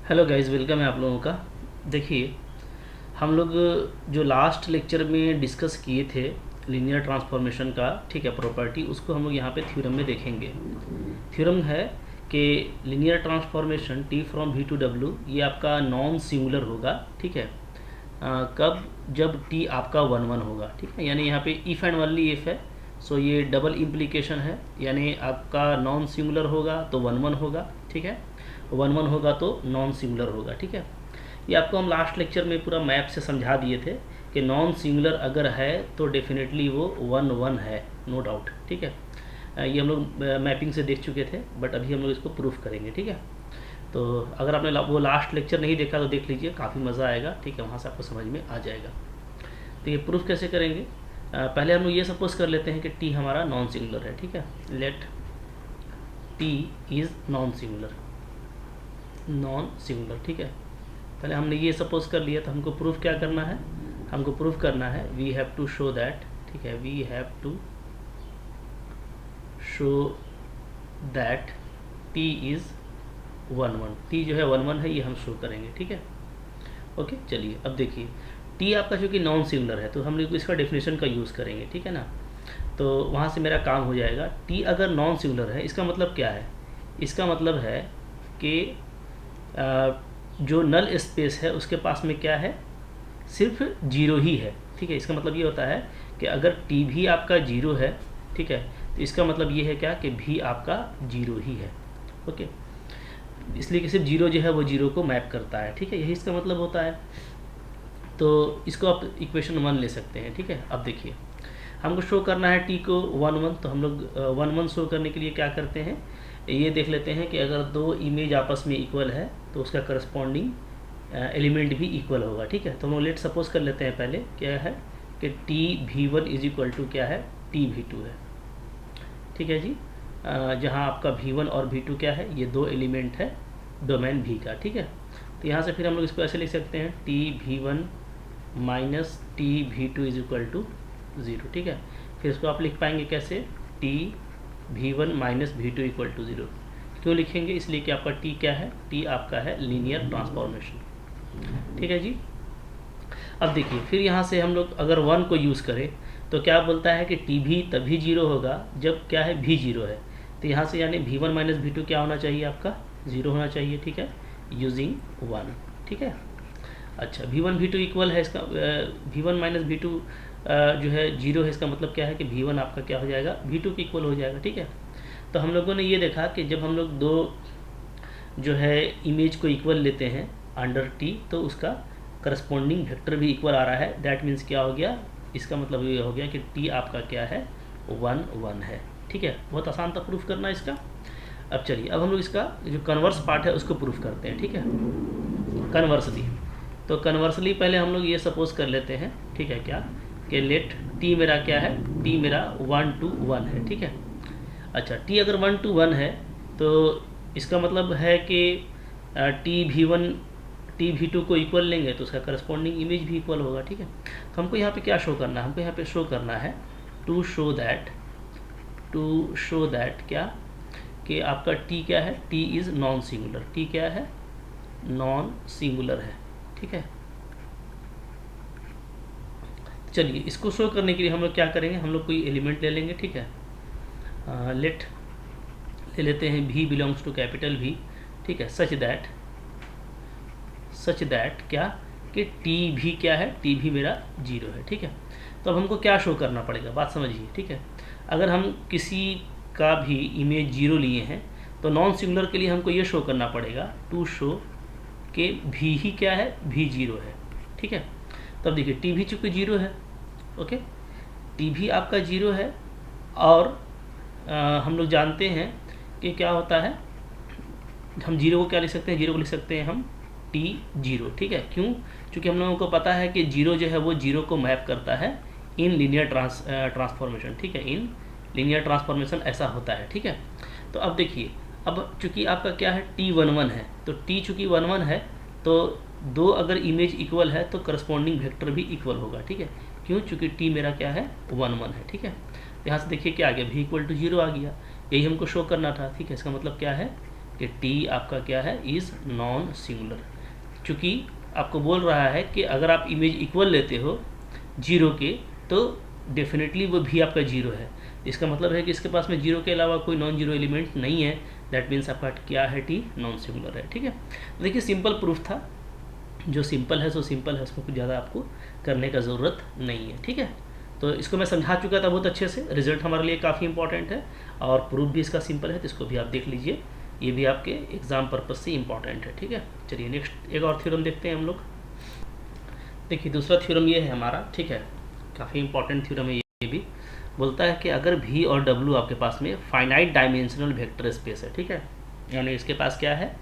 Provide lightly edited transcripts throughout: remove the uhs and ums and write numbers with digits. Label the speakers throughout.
Speaker 1: Hello guys, welcome है आप लोगों का। देखिए, हम लोग जो लास्ट लेक्चर में डिस्कस किए थे लीनियर ट्रांसफॉर्मेशन का, ठीक है, प्रॉपर्टी, उसको हम लोग यहाँ पे थ्योरम में देखेंगे। थ्योरम है कि linear transformation T from V to W ये आपका नॉन सिंगुलर होगा, ठीक है। कब? जब टी आपका वन वन होगा, ठीक है। यानी यहाँ पे इफ़ एंड ओनली इफ़ है, सो ये डबल इम्प्लीकेशन है, यानी आपका नॉन सिंगुलर होगा तो वन वन होगा, ठीक है। वन वन होगा तो नॉन सिंगुलर होगा, ठीक है। ये आपको हम लास्ट लेक्चर में पूरा मैप से समझा दिए थे कि नॉन सिंगुलर अगर है तो डेफिनेटली वो वन वन है, नो डाउट, ठीक है। ये हम लोग मैपिंग से देख चुके थे, बट अभी हम लोग इसको प्रूफ करेंगे, ठीक है। तो अगर आपने वो लास्ट लेक्चर नहीं देखा तो देख लीजिए, काफ़ी मज़ा आएगा, ठीक है, वहाँ से आपको समझ में आ जाएगा। तो ये प्रूफ कैसे करेंगे? पहले हम लोग ये सपोज कर लेते हैं कि टी हमारा नॉन सिंगुलर है, ठीक है। Let T is non singular, non singular, ठीक है। पहले हमने ये सपोज कर लिया, तो हमको प्रूफ क्या करना है? हमको प्रूफ करना है we have to show that, ठीक है, we have to show that T is one one, T जो है वन वन है, ये हम शो करेंगे, ठीक है। ओके, चलिए अब देखिए, टी आपका चूँकि नॉन सिंगुलर है तो हम लोग इसका डेफिनेशन का यूज़ करेंगे, ठीक है ना। तो वहाँ से मेरा काम हो जाएगा। टी अगर नॉन सिंगुलर है, इसका मतलब क्या है? इसका मतलब है कि जो नल स्पेस है उसके पास में क्या है? सिर्फ जीरो ही है, ठीक है। इसका मतलब ये होता है कि अगर टी भी आपका जीरो है, ठीक है, तो इसका मतलब ये है क्या कि भी आपका जीरो ही है, ओके। इसलिए कि सिर्फ जीरो जो है वो जीरो को मैप करता है, ठीक है, यही इसका मतलब होता है। तो इसको आप इक्वेशन वन ले सकते हैं, ठीक है। अब देखिए, हमको शो करना है टी को वन वन, तो हम लोग वन वन शो करने के लिए क्या करते हैं, ये देख लेते हैं कि अगर दो इमेज आपस में इक्वल है तो उसका करस्पॉन्डिंग एलिमेंट भी इक्वल होगा, ठीक है। तो हम लेट सपोज कर लेते हैं पहले क्या है कि T V one is equal to क्या है, टी वी टू है, ठीक है जी। जहाँ आपका वी वन और वी टू क्या है, ये दो एलिमेंट है डोमेन वी का, ठीक है। तो यहाँ से फिर हम लोग इसको ऐसे लिख सकते हैं T V one minus T V two is equal to zero, ठीक है। फिर इसको आप लिख पाएंगे कैसे, T V one minus V two equal to zero. क्यों लिखेंगे? इसलिए कि आपका टी क्या है, टी आपका है लीनियर ट्रांसफॉर्मेशन, ठीक है जी। अब देखिए, फिर यहाँ से हम लोग अगर वन को यूज़ करें तो क्या बोलता है कि टी भी तभी जीरो होगा जब क्या है, भी जीरो है। तो यहाँ से यानी V one minus V two क्या होना चाहिए, आपका ज़ीरो होना चाहिए, ठीक है, यूजिंग वन, ठीक है। अच्छा, V one V two equal है, इसका V one minus V two जो है जीरो है, इसका मतलब क्या है कि वी वन आपका क्या हो जाएगा, वी टू के इक्वल हो जाएगा, ठीक है। तो हम लोगों ने ये देखा कि जब हम लोग दो जो है इमेज को इक्वल लेते हैं अंडर टी, तो उसका करस्पॉन्डिंग वेक्टर भी इक्वल आ रहा है। दैट मीन्स क्या हो गया, इसका मतलब ये हो गया कि टी आपका क्या है, वन वन है, ठीक है। बहुत आसान था प्रूफ करना इसका। अब चलिए, अब हम लोग इसका जो कन्वर्स पार्ट है उसको प्रूफ करते हैं, ठीक है, कन्वर्सली। तो कन्वर्सली पहले हम लोग ये सपोज कर लेते हैं, ठीक है, क्या कि लेट टी मेरा क्या है, टी मेरा वन टू वन है, ठीक है। अच्छा, टी अगर वन टू वन है तो इसका मतलब है कि T V one T V two को इक्वल लेंगे तो उसका करस्पॉन्डिंग इमेज भी इक्वल होगा, ठीक है। तो हमको यहाँ पे क्या शो करना है, हमको यहाँ पे शो करना है टू शो दैट क्या कि आपका टी क्या है, T is non singular, T क्या है, नॉन सिंगुलर है, ठीक है। चलिए, इसको शो करने के लिए हम लोग क्या करेंगे, हम लोग कोई एलिमेंट ले लेंगे, ठीक है। लेट ले लेते हैं भी बिलोंग्स टू कैपिटल भी, ठीक है, सच दैट क्या कि टी भी क्या है, टी भी मेरा जीरो है, ठीक है। तो अब हमको क्या शो करना पड़ेगा, बात समझिए, ठीक है। अगर हम किसी का भी इमेज जीरो लिए हैं तो नॉन सिंगुलर के लिए हमको ये शो करना पड़ेगा टू शो कि भी ही क्या है, भी जीरो है, ठीक है। तब देखिए, टी भी चूँकि जीरो है, ओके, टी भी आपका जीरो है, और हम लोग जानते हैं कि क्या होता है, हम जीरो को क्या लिख सकते हैं, जीरो को लिख सकते हैं हम टी जीरो, ठीक है। क्यों? क्योंकि हम लोगों को पता है कि जीरो जो है वो जीरो को मैप करता है इन लीनियर ट्रांसफॉर्मेशन, ठीक है, इन लीनियर ट्रांसफॉर्मेशन ऐसा होता है, ठीक है। तो अब देखिए, अब चूंकि आपका क्या है, टी वन वन है, तो टी चूंकि वन वन है तो दो अगर इमेज इक्वल है तो करस्पॉन्डिंग वेक्टर भी इक्वल होगा, ठीक है। क्यों? चूंकि टी मेरा क्या है, वन वन है, ठीक है। यहाँ से देखिए क्या आ गया, भी इक्वल टू जीरो आ गया, यही हमको शो करना था, ठीक है। इसका मतलब क्या है कि टी आपका क्या है, इज़ नॉन सिंगुलर। चूँकि आपको बोल रहा है कि अगर आप इमेज इक्वल लेते हो जीरो के तो डेफिनेटली वो भी आपका जीरो है। इसका मतलब है कि इसके पास में जीरो के अलावा कोई नॉन जीरो एलिमेंट नहीं है। दैट मीन्स आपका क्या है, टी नॉन सिंगुलर है। ठीक है, देखिए सिंपल प्रूफ था, जो सिंपल है सो सिंपल है, उसमें कुछ ज़्यादा आपको करने का ज़रूरत नहीं है। ठीक है, तो इसको मैं समझा चुका था बहुत अच्छे से। रिजल्ट हमारे लिए काफ़ी इंपॉर्टेंट है और प्रूफ भी इसका सिंपल है, तो इसको भी आप देख लीजिए, ये भी आपके एग्जाम पर्पज से इंपॉर्टेंट है। ठीक है, चलिए नेक्स्ट एक और थ्योरम देखते हैं हम लोग। देखिए दूसरा थ्योरम ये है हमारा, ठीक है, काफ़ी इंपॉर्टेंट थ्योरम है ये भी। बोलता है कि अगर V और W आपके पास में फाइनाइट डायमेंशनल वेक्टर स्पेस है, ठीक है, यानी इसके पास क्या है,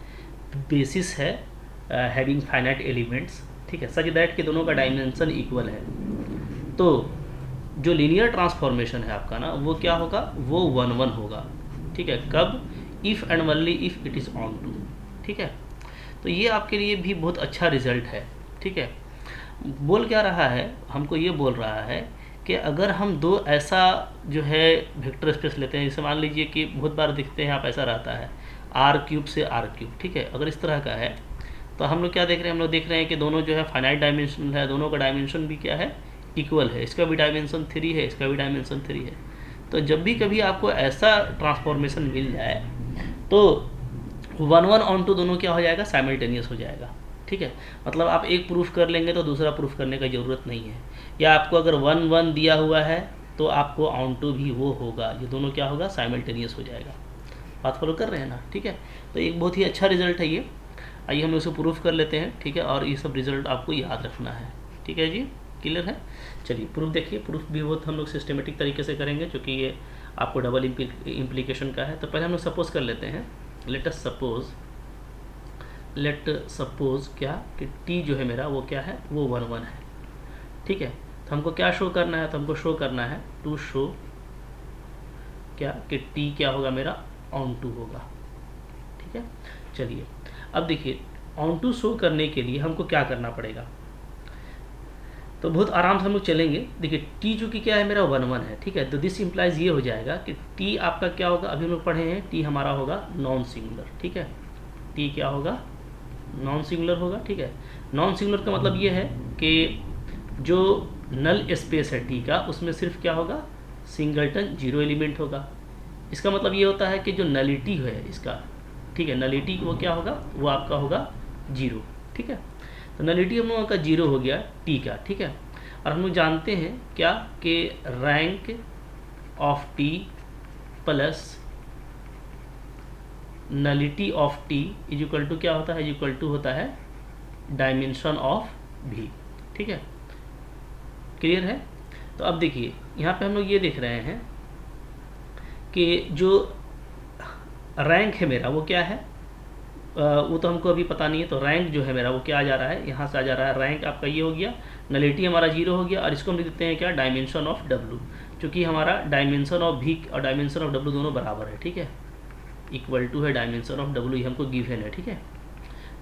Speaker 1: बेसिस है हैविंग फाइनाइट एलिमेंट्स, ठीक है, सच दैट कि दोनों का डायमेंशन इक्वल है, तो जो लीनियर ट्रांसफॉर्मेशन है आपका ना, वो क्या होगा, वो 1-1 होगा। ठीक है, कब, if and only if it is onto. ठीक है, तो ये आपके लिए भी बहुत अच्छा रिजल्ट है। ठीक है, बोल क्या रहा है, हमको ये बोल रहा है कि अगर हम दो ऐसा जो है वेक्टर स्पेस लेते हैं, जैसे मान लीजिए कि बहुत बार दिखते हैं आप, ऐसा रहता है R³ से R³, ठीक है, अगर इस तरह का है तो हम लोग क्या देख रहे हैं, हम लोग देख रहे हैं कि दोनों जो है फाइनाइट डायमेंशन है, दोनों का डायमेंशन भी क्या है, इक्वल है। इसका भी डायमेंशन 3 है, इसका भी डायमेंशन 3 है। तो जब भी कभी आपको ऐसा ट्रांसफॉर्मेशन मिल जाए तो 1-1 ऑन टू दोनों क्या हो जाएगा, साइमल्टेनियस हो जाएगा। ठीक है, मतलब आप एक प्रूफ कर लेंगे तो दूसरा प्रूफ करने की ज़रूरत नहीं है, या आपको अगर 1-1 दिया हुआ है तो आपको ऑन टू भी वो होगा, ये दोनों क्या होगा, साइमल्टेनियस हो जाएगा। बात फॉलो कर रहे हैं ना। ठीक है, तो एक बहुत ही अच्छा रिजल्ट है ये। आइए हम इसे प्रूफ कर लेते हैं। ठीक है, और ये सब रिजल्ट आपको याद रखना है। ठीक है जी, क्लियर है। चलिए प्रूफ देखिए, प्रूफ भी बहुत हम लोग सिस्टमेटिक तरीके से करेंगे क्योंकि ये आपको डबल इम्प्लीकेशन का है। तो पहले हम लोग सपोज कर लेते हैं, लेट सपोज क्या कि टी जो है मेरा वो क्या है, वो 1-1 है। ठीक है, तो हमको क्या शो करना है, तो हमको शो करना है टू शो क्या कि टी क्या होगा मेरा, ऑन टू होगा। ठीक है, चलिए अब देखिए ऑन टू शो करने के लिए हमको क्या करना पड़ेगा, तो बहुत आराम से हम लोग चलेंगे। देखिए टी जो कि क्या है मेरा 1-1 है। ठीक है, तो दिस इम्प्लाइज ये हो जाएगा कि टी आपका क्या होगा, अभी हम लोग पढ़े हैं टी हमारा होगा नॉन सिंगुलर। ठीक है, टी क्या होगा, नॉन सिंगुलर होगा। ठीक है, नॉन सिंगुलर का मतलब ये है कि जो नल स्पेस है टी का, उसमें सिर्फ क्या होगा, सिंगलटन जीरो एलिमेंट होगा। इसका मतलब ये होता है कि जो नलिटी है इसका, ठीक है, नलिटी वो क्या होगा, वो आपका होगा जीरो। ठीक है, तो नलिटी हम लोगों का जीरो हो गया टी का। ठीक है, और हम लोग जानते हैं क्या कि rank of T plus nullity of T is equal to क्या होता है, इज इक्वल टू होता है डायमेंशन ऑफ भी। ठीक है, क्लियर है। तो अब देखिए यहाँ पे हम लोग ये देख रहे हैं कि जो रैंक है मेरा वो क्या है, वो तो हमको अभी पता नहीं है। तो रैंक जो है मेरा वो क्या आ जा रहा है, यहाँ से आ जा रहा है, रैंक आपका ये हो गया, नलिटी हमारा जीरो हो गया, और इसको हम लिख देते हैं क्या, डायमेंशन ऑफ डब्लू, क्योंकि हमारा डायमेंशन ऑफ भी और डायमेंशन ऑफ डब्लू दोनों बराबर है। ठीक है, इक्वल टू है डायमेंशन ऑफ डब्लू, ये हमको गिवन है। ठीक है,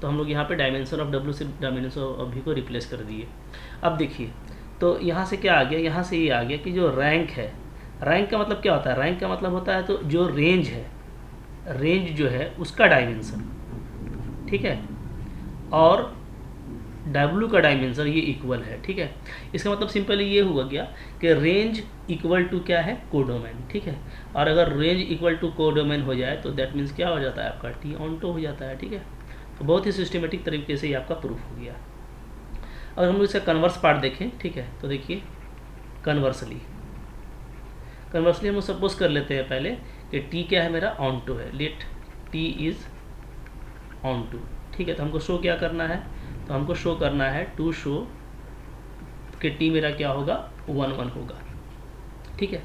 Speaker 1: तो हम लोग यहाँ पे डायमेंशन ऑफ डब्लू से डायमेंशन ऑफ भी को रिप्लेस कर दिए। अब देखिए तो यहाँ से क्या आ गया, यहाँ से ये आ गया कि जो रैंक है, रैंक का मतलब क्या होता है, रैंक का मतलब होता है तो जो रेंज है, रेंज जो है उसका डायमेंशन। ठीक है, और डब्लू का डायमेंशन ये इक्वल है। ठीक है, इसका मतलब सिंपली ये हुआ गया कि रेंज इक्वल टू क्या है, कोडोमेन। ठीक है, और अगर रेंज इक्वल टू कोडोमेन हो जाए तो दैट मीन्स क्या हो जाता है, आपका टी ऑन टू हो जाता है। ठीक है, तो बहुत ही सिस्टमेटिक तरीके से ये आपका प्रूफ हो गया। अगर हम लोग इसका कन्वर्स पार्ट देखें, ठीक है, तो देखिए कन्वर्सली हम लोग सपोज कर लेते हैं पहले कि टी क्या है मेरा, ऑन टू है, let T is onto. ठीक है, तो हमको शो क्या करना है, तो हमको शो करना है टू शो कि टी मेरा क्या होगा, 1-1 होगा। ठीक है,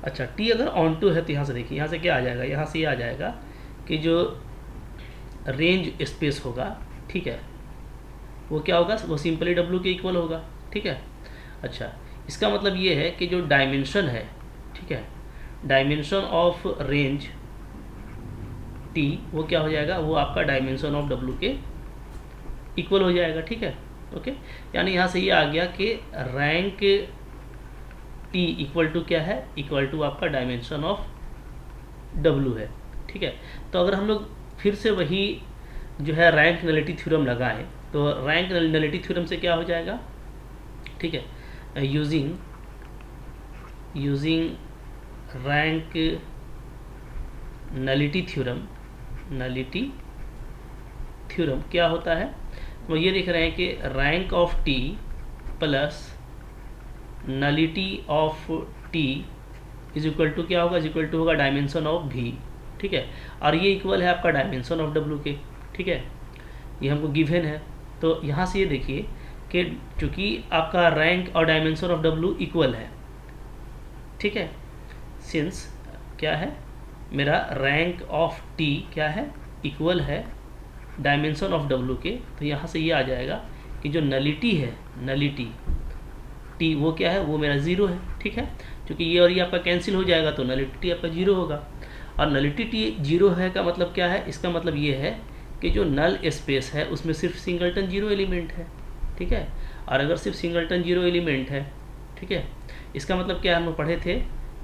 Speaker 1: अच्छा टी अगर ऑन टू है तो यहाँ से देखिए, यहाँ से क्या आ जाएगा, यहाँ से ये आ जाएगा कि जो रेंज स्पेस होगा, ठीक है, वो क्या होगा, वो सिंपली डब्लू के इक्वल होगा। ठीक है, अच्छा इसका मतलब ये है कि जो डायमेंशन है, ठीक है, डायमेंशन ऑफ रेंज टी वो क्या हो जाएगा, वो आपका डायमेंशन ऑफ डब्लू के इक्वल हो जाएगा। ठीक है, ओके, यानी यहाँ से ये आ गया कि रैंक टी इक्वल टू क्या है, इक्वल टू आपका डायमेंशन ऑफ डब्लू है। ठीक है, तो अगर हम लोग फिर से वही जो है रैंक नलिटी थ्योरम लगाएं, तो रैंक नलिटी थ्योरम से क्या हो जाएगा, ठीक है, यूजिंग रैंक नलिटी थ्योरम क्या होता है, तो ये देख रहे हैं कि rank of T plus nullity of T is equal to क्या होगा, इज इक्वल टू होगा डायमेंशन ऑफ भी, ठीक है, और ये इक्वल है आपका डायमेंशन ऑफ डब्ल्यू के, ठीक है, ये हमको गिवन है। तो यहाँ से ये देखिए कि चूँकि आपका रैंक और डायमेंशन ऑफ डब्ल्यू इक्वल है, ठीक है, सिंस क्या है मेरा रैंक ऑफ टी क्या है, इक्वल है डायमेंशन ऑफ डब्ल्यू के, तो यहाँ से ये आ जाएगा कि जो नलिटी है, नलिटी टी वो क्या है, वो मेरा ज़ीरो है, ठीक है, क्योंकि ये और ये आपका कैंसिल हो जाएगा तो नलिटी आपका जीरो होगा। और नलिटी टी जीरो है का मतलब क्या है, इसका मतलब ये है कि जो नल स्पेस है उसमें सिर्फ सिंगलटन जीरो एलिमेंट है, ठीक है, और अगर सिर्फ सिंगलटन जीरो एलिमेंट है, ठीक है, इसका मतलब क्या हम पढ़े थे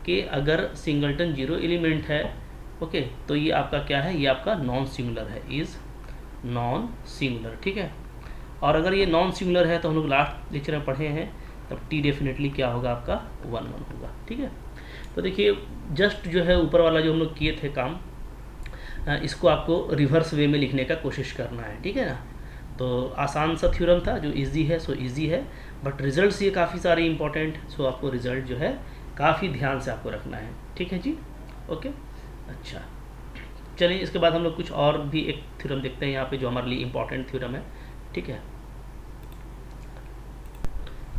Speaker 1: कि अगर सिंगलटन जीरो एलिमेंट है, ओके, तो ये आपका क्या है, ये आपका नॉन सिंगुलर है, इज़ नॉन सिंगुलर, ठीक है, और अगर ये नॉन सिंगुलर है तो हम लोग लास्ट लेक्चर में पढ़े हैं, तब टी डेफिनेटली क्या होगा आपका 1 1 होगा, ठीक है। तो देखिए जस्ट जो है ऊपर वाला जो हम लोग किए थे काम, इसको आपको रिवर्स वे में लिखने का कोशिश करना है, ठीक है ना। तो आसान सा थ्योरम था, जो इजी है सो इजी है, बट रिजल्ट्स ये काफ़ी सारे इंपॉर्टेंट, सो आपको रिजल्ट जो है काफ़ी ध्यान से आपको रखना है, ठीक है जी, ओके। अच्छा चलिए इसके बाद हम लोग कुछ और भी एक थ्योरम देखते हैं यहाँ पे जो हमारे लिए इम्पोर्टेंट थ्योरम है, ठीक है।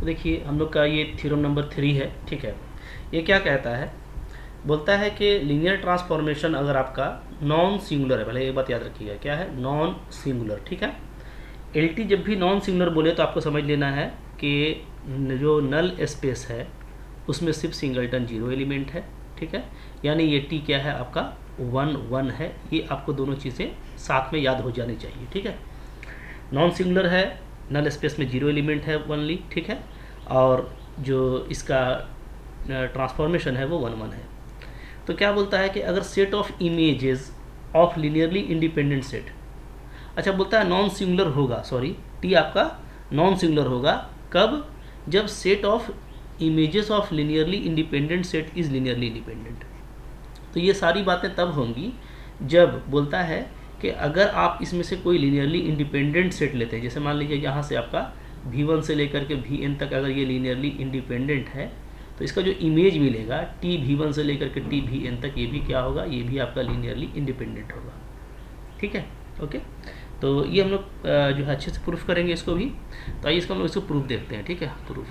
Speaker 1: तो देखिए हम लोग का ये थ्योरम नंबर 3 है, ठीक है। ये क्या कहता है, बोलता है कि लीनियर ट्रांसफॉर्मेशन अगर आपका नॉन सिंगुलर है, पहले ये बात याद रखिएगा क्या है, नॉन सिंगुलर, ठीक है। एलटी जब भी नॉन सिंगुलर बोले तो आपको समझ लेना है कि जो नल स्पेस है उसमें सिर्फ सिंगलटन जीरो एलिमेंट है, ठीक है, यानी ये टी क्या है आपका 1 1 है, ये आपको दोनों चीज़ें साथ में याद हो जानी चाहिए, ठीक है। नॉन सिंगुलर है, नल स्पेस में जीरो एलिमेंट है ओनली, ठीक है, और जो इसका ट्रांसफॉर्मेशन है वो 1 1 है। तो क्या बोलता है कि अगर set of images of linearly independent set, अच्छा बोलता है नॉन सिंगुलर होगा, सॉरी टी आपका नॉन सिंगुलर होगा कब, जब set of images of linearly independent set is linearly independent. तो ये सारी बातें तब होंगी जब बोलता है कि अगर आप इसमें से कोई लीनियरली इंडिपेंडेंट सेट लेते हैं, जैसे मान लीजिए यहाँ से आपका V1 से लेकर के Vn तक अगर ये लीनियरली इंडिपेंडेंट है, तो इसका जो इमेज मिलेगा टी V1 से लेकर के टी Vn तक, ये भी क्या होगा, ये भी आपका लीनियरली इंडिपेंडेंट होगा, ठीक है, ओके। तो ये हम लोग जो है अच्छे से प्रूफ करेंगे इसको भी। तो आइए इसको हम लोग इसको प्रूफ देखते हैं, ठीक है, प्रूफ,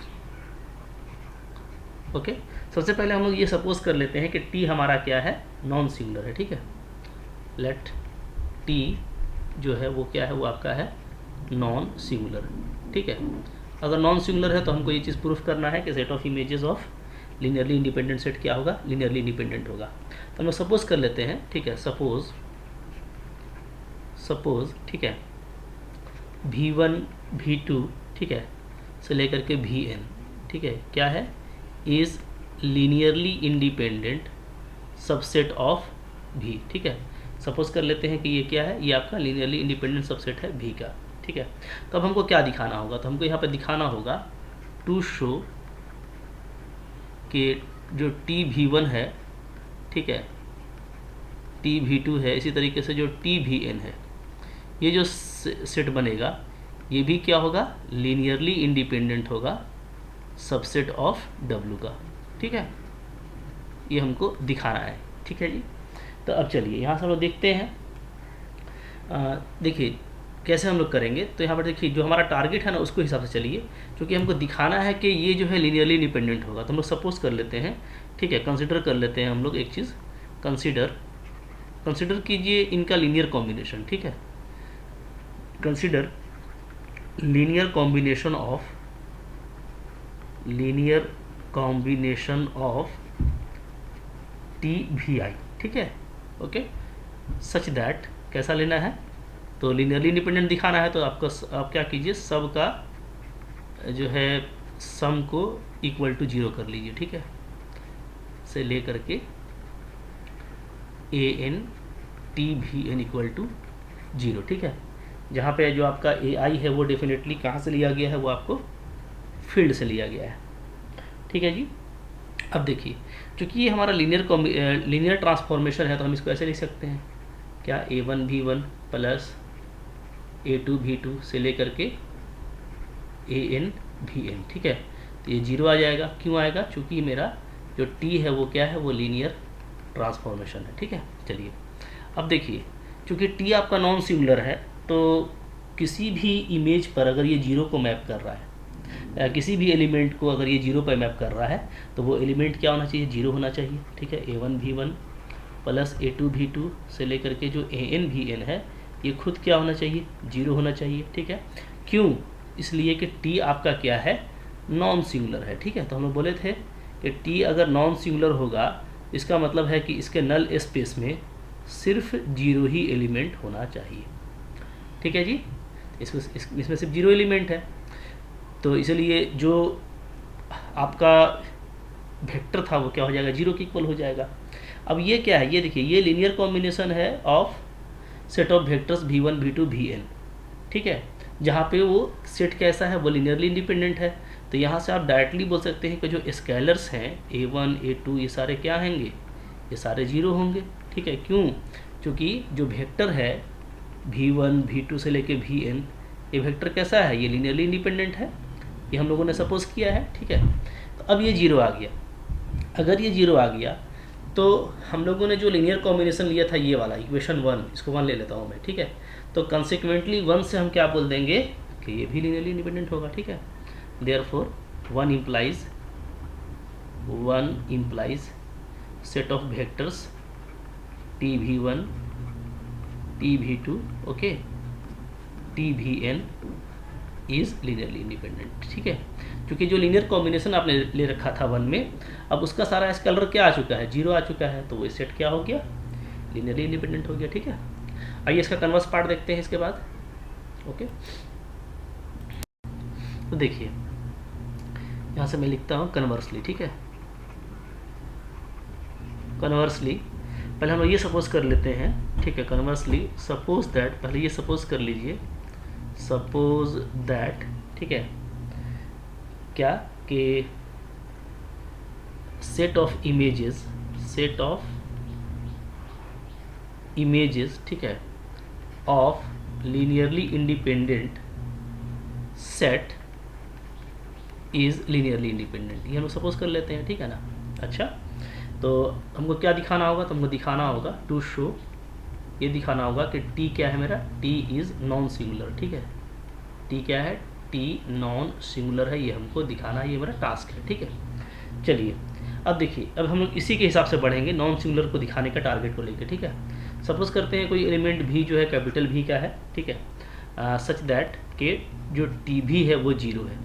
Speaker 1: ओके। सबसे पहले हम लोग ये सपोज कर लेते हैं कि टी हमारा क्या है, नॉन सिंगुलर है, ठीक है। लेट टी जो है वो क्या है, वो आपका है नॉन सिंगुलर, ठीक है। अगर नॉन सिंगुलर है तो हमको ये चीज़ प्रूफ करना है कि set of images of linearly independent set क्या होगा, लीनियरली इंडिपेंडेंट होगा। तो हम लोग सपोज कर लेते हैं, ठीक है, सपोज ठीक है, V1 V2 ठीक है से लेकर के Vn, ठीक है, क्या है, is linearly independent subset of V, ठीक है। सपोज कर लेते हैं कि ये क्या है, ये आपका लीनियरली इंडिपेंडेंट सबसेट है V का, ठीक है। तो अब हमको क्या दिखाना होगा, तो हमको यहाँ पर दिखाना होगा टू शो कि जो टी V1 है, ठीक है, टी V2 है, इसी तरीके से जो टी Vn है, ये जो सेट बनेगा ये भी क्या होगा, लीनियरली इंडिपेंडेंट होगा सबसेट ऑफ W का, ठीक है। ये हमको दिखाना है, ठीक है जी। तो अब चलिए यहाँ से हम लोग देखते हैं, देखिए कैसे हम लोग करेंगे। तो यहाँ पर देखिए जो हमारा टारगेट है ना उसको हिसाब से चलिए, क्योंकि हमको दिखाना है कि ये जो है लीनियरली इंडिपेंडेंट होगा। तो हम लोग सपोज कर लेते हैं, ठीक है, कंसिडर कर लेते हैं हम लोग एक चीज़, कंसिडर कीजिए इनका लीनियर कॉम्बिनेशन, ठीक है। Consider linear combination of T V I, ठीक है, ओके, सच दैट कैसा लेना है, तो लीनियरली इंडिपेंडेंट दिखाना है, तो आपका आप क्या कीजिए, सब का जो है सम को इक्वल टू 0 कर लीजिए, ठीक है, से ले करके an टी भी एन इक्वल टू 0, ठीक है। जहाँ पे जो आपका ए आई है वो डेफिनेटली कहाँ से लिया गया है, वो आपको फील्ड से लिया गया है, ठीक है जी। अब देखिए, चूँकि ये हमारा लीनियर ट्रांसफॉर्मेशन है तो हम इसको ऐसे लिख सकते हैं, क्या A1 V1 plus A2 V2 से लेकर के AN VN, ठीक है। तो ये 0 आ जाएगा, क्यों आएगा, चूँकि मेरा जो T है वो क्या है, वो लीनियर ट्रांसफॉर्मेशन है, ठीक है। चलिए अब देखिए, चूँकि T आपका नॉन सिंगुलर है तो किसी भी इमेज पर अगर ये 0 को मैप कर रहा है, किसी भी एलिमेंट को अगर ये 0 पर मैप कर रहा है तो वो एलिमेंट क्या होना चाहिए, 0 होना चाहिए, ठीक है। A1 V1 plus A2 V2 से लेकर के जो AN VN है ये खुद क्या होना चाहिए, 0 होना चाहिए, ठीक है। क्यों, इसलिए कि T आपका क्या है, नॉन सिंगुलर है, ठीक है। तो हम लोग बोले थे कि T अगर नॉन सिंगुलर होगा इसका मतलब है कि इसके नल स्पेस में सिर्फ 0 ही एलिमेंट होना चाहिए, ठीक है जी। इसमें सिर्फ 0 एलिमेंट है, तो इसलिए जो आपका वेक्टर था वो क्या हो जाएगा, 0 के इक्वल हो जाएगा। अब ये क्या है, ये देखिए, ये लीनियर कॉम्बिनेशन है of set of vectors V1 V2 VN, ठीक है। जहाँ पे वो सेट कैसा है, वो लीनियरली इंडिपेंडेंट है। तो यहाँ से आप डायरेक्टली बोल सकते हैं कि जो स्केलर्स हैं A1 A2 ये सारे क्या होंगे, ये सारे 0 होंगे, ठीक है। क्यों, क्योंकि जो वेक्टर है V1 V2 से लेके VN, ये वेक्टर कैसा है, ये लीनियरली इंडिपेंडेंट है, ये हम लोगों ने सपोज किया है, ठीक है। तो अब ये 0 आ गया, अगर ये 0 आ गया तो हम लोगों ने जो लीनियर कॉम्बिनेशन लिया था ये वाला इक्वेशन 1, इसको 1 ले लेता हूँ मैं, ठीक है। तो कंसिक्वेंटली 1 से हम क्या बोल देंगे कि ये भी लीनियरली इंडिपेंडेंट होगा, ठीक है। Therefore 1 implies set of vectors TV1 TV2 okay TVN is linearly independent, ठीक है। क्योंकि जो लीनियर कॉम्बिनेशन आपने ले रखा था 1 में, अब उसका सारा स्केलर क्या आ चुका है, 0 आ चुका है, तो वो सेट क्या हो गया, लीनियरली इंडिपेंडेंट हो गया, ठीक है। आइए इसका कन्वर्स पार्ट देखते हैं इसके बाद, ओके। तो देखिए यहाँ से मैं लिखता हूँ कन्वर्सली, ठीक है। कन्वर्सली पहले हम लोग ये सपोज कर लेते हैं, ठीक है। कन्वर्सली सपोज दैट, पहले ये सपोज कर लीजिए, सपोज दैट, ठीक है, क्या कि सेट ऑफ इमेजेस, ठीक है, of linearly independent set is linearly independent, ये हम सपोज कर लेते हैं, ठीक है ना। अच्छा, तो हमको क्या दिखाना होगा, तो हमको दिखाना होगा टू शो, ये दिखाना होगा कि T क्या है मेरा, T इज़ नॉन सिंगुलर, ठीक है। T क्या है, T नॉन सिंगुलर है, ये हमको दिखाना, ये मेरा टास्क है, ठीक है। चलिए अब देखिए, अब हम लोग इसी के हिसाब से बढ़ेंगे नॉन सिंगुलर को दिखाने का टारगेट को लेकर, ठीक है। सपोज करते हैं कोई एलिमेंट भी जो है कैपिटल भी का है, ठीक है, सच दैट कि जो टी भी है वो 0 है।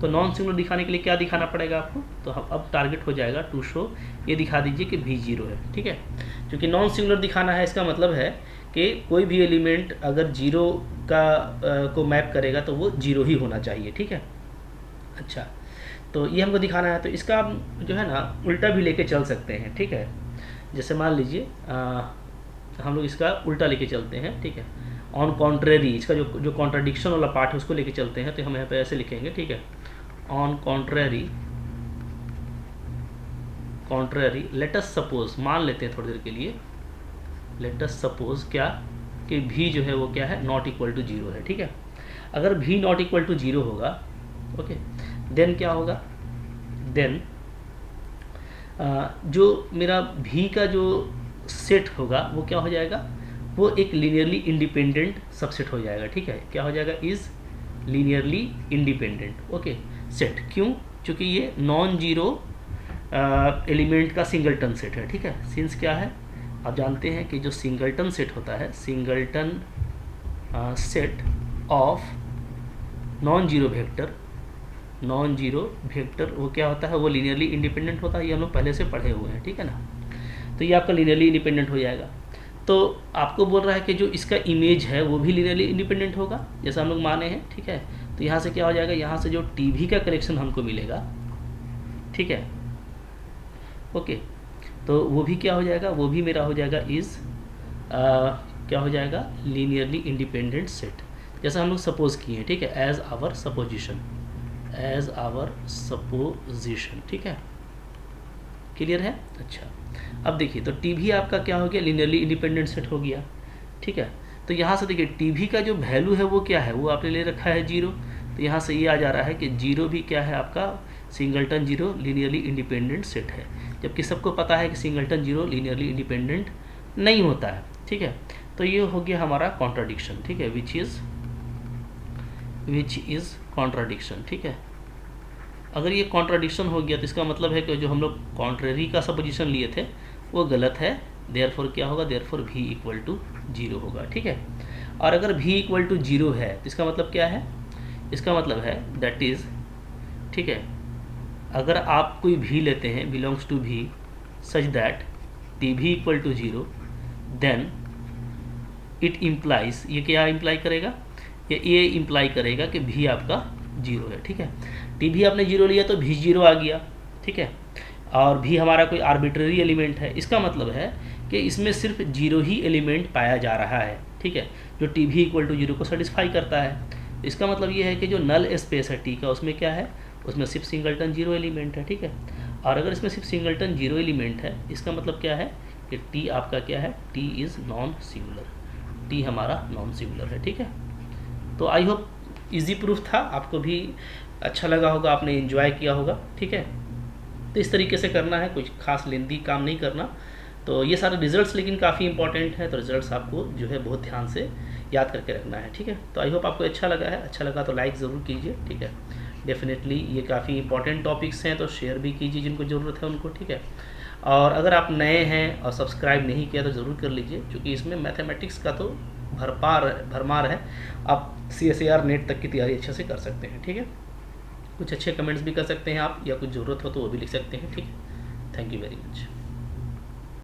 Speaker 1: तो नॉन सिंगुलर दिखाने के लिए क्या दिखाना पड़ेगा आपको, तो हम अब टारगेट हो जाएगा टू शो, ये दिखा दीजिए कि भी 0 है, ठीक है। क्योंकि नॉन सिंगुलर दिखाना है, इसका मतलब है कि कोई भी एलिमेंट अगर 0 का को मैप करेगा तो वो 0 ही होना चाहिए, ठीक है। अच्छा, तो ये हमको दिखाना है, तो इसका हम जो है ना उल्टा भी लेके चल सकते हैं, ठीक है। जैसे मान लीजिए हम लोग इसका उल्टा लेके चलते हैं, ठीक है। ऑन कॉन्ट्रेरी, इसका जो कॉन्ट्राडिक्शन वाला पार्ट है उसको लेके चलते हैं, तो हम यहाँ पे ऐसे लिखेंगे, ठीक है। On contrary let us suppose, मान लेते हैं थोड़ी देर के लिए, लेट अस सपोज क्या कि भी जो है वो क्या है, नॉट इक्वल टू 0 है, ठीक है। अगर भी नॉट इक्वल टू 0 होगा, ओके, देन क्या होगा, देन जो मेरा भी का जो सेट होगा वो क्या हो जाएगा, वो एक लीनियरली इंडिपेंडेंट सबसेट हो जाएगा, ठीक है। क्या हो जाएगा, is linearly independent, okay, set. क्यों, क्योंकि ये नॉन जीरो एलिमेंट का सिंगलटन सेट है, ठीक है। सिंस क्या है, आप जानते हैं कि जो सिंगलटन सेट होता है, singleton set of non zero vector वो क्या होता है, वो लीनियरली इंडिपेंडेंट होता है, ये हम लोग पहले से पढ़े हुए हैं, ठीक है ना। तो ये आपका लीनियरली इंडिपेंडेंट हो जाएगा। तो आपको बोल रहा है कि जो इसका इमेज है वो भी लीनियरली इंडिपेंडेंट होगा, जैसा हम लोग माने हैं, ठीक है। तो यहाँ से क्या हो जाएगा, यहाँ से जो टीवी का कलेक्शन हमको मिलेगा, ठीक है, ओके, तो वो भी क्या हो जाएगा, वो भी मेरा हो जाएगा इज़ क्या हो जाएगा, लीनियरली इंडिपेंडेंट सेट, जैसा हम लोग सपोज किए हैं, ठीक है, as our supposition, as our supposition, ठीक है, क्लियर है। अच्छा, अब देखिए तो टी भी आपका क्या हो गया, लीनियरली इंडिपेंडेंट सेट हो गया, ठीक है। तो यहाँ से देखिए टी भी का जो वैल्यू है वो क्या है, वो आपने ले रखा है 0, तो यहाँ से ये आ जा रहा है कि 0 भी क्या है आपका, सिंगलटन 0 लीनियरली इंडिपेंडेंट सेट है, जबकि सबको पता है कि सिंगलटन 0 लीनियरली इंडिपेंडेंट नहीं होता है, ठीक है। तो ये हो गया हमारा कॉन्ट्राडिक्शन, ठीक है, विच इज़ कॉन्ट्राडिक्शन, ठीक है। अगर ये कॉन्ट्राडिक्शन हो गया तो इसका मतलब है कि जो हम लोग कॉन्ट्रेरी का सपोजिशन लिए थे वो गलत है, देयरफॉर क्या होगा, देयरफॉर v इक्वल टू 0 होगा, ठीक है। और अगर v इक्वल टू 0 है तो इसका मतलब क्या है, इसका मतलब है दैट इज़, ठीक है, अगर आप कोई v लेते हैं belongs to v such that T भी equal to 0, then it implies, ये क्या इम्प्लाई करेगा, ये इम्प्लाई करेगा कि v आपका 0 है, ठीक है। टी भी आपने 0 लिया तो भी 0 आ गया, ठीक है, और भी हमारा कोई आर्बिट्रेरी एलिमेंट है, इसका मतलब है कि इसमें सिर्फ 0 ही एलिमेंट पाया जा रहा है, ठीक है, जो टी भी इक्वल टू 0 को सेटिस्फाई करता है। इसका मतलब ये है कि जो नल स्पेस है टी का, उसमें क्या है, उसमें सिर्फ सिंगलटन 0 एलिमेंट है, ठीक है। और अगर इसमें सिर्फ सिंगलटन 0 एलिमेंट है, इसका मतलब क्या है कि टी आपका क्या है, T is non singular, T हमारा नॉन सिंगुलर है, ठीक है। तो आई होप इजी प्रूफ था, आपको भी अच्छा लगा होगा, आपने एंजॉय किया होगा, ठीक है। तो इस तरीके से करना है, कुछ खास लेंदी काम नहीं करना। तो ये सारे रिजल्ट्स लेकिन काफ़ी इंपॉर्टेंट है, तो रिजल्ट्स आपको जो है बहुत ध्यान से याद करके रखना है, ठीक है। तो आई होप आपको अच्छा लगा है, अच्छा लगा तो लाइक ज़रूर कीजिए, ठीक है। डेफिनेटली ये काफ़ी इंपॉर्टेंट टॉपिक्स हैं, तो शेयर भी कीजिए जिनको ज़रूरत है उनको, ठीक है। और अगर आप नए हैं और सब्सक्राइब नहीं किया तो ज़रूर कर लीजिए, क्योंकि इसमें मैथमेटिक्स का तो भरमार है, आप CSIR नेट तक की तैयारी अच्छे से कर सकते हैं, ठीक है। कुछ अच्छे कमेंट्स भी कर सकते हैं आप, या कुछ ज़रूरत हो तो वो भी लिख सकते हैं, ठीक है। Thank you very much.